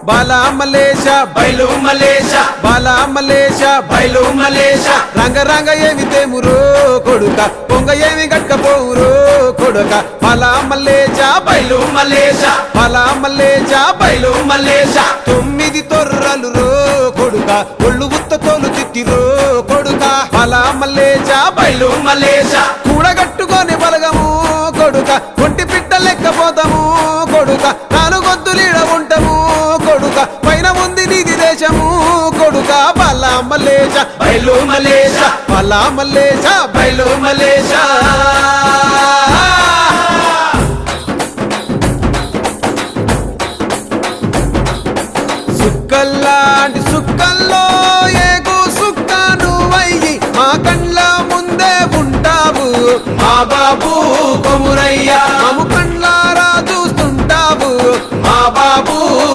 బాలా మలేష బైలు మలేష బాలా మలేష బైలు మలేష రంగ రంగ ఏమి తేమురో కొడుక పొంగ ఏమి గట్టకపోవురో కొడుక బాలా మలేష బైలు మలేష బాలా మలేష బైలు మలేష 9 తొర్రలు రో కొడుక ఒళ్ళు ఉత్త తోలు తిట్టిరో కొడుక బాలా మలేష బైలు మలేష కూడగట్టుకొని బలగము కొడుక ఒంటి పిట్ట లెక్కపోతాము కొడుక 4 గొంతులీడ ఉంటాము కొడుక పైన ఉంది నీది దేశము కొడుక బాలా మలేష బైలు మలేష బాలా మలేష బైలు మలేష సుక్కల్లాంటి సుక్కల్లో ఏగు సుక్క నువ్వయ్యి మా కండ్ల ముందే ఉంటావు మా బాబు కొమురయ్య మము కండ్లారా చూస్తుంటావు మా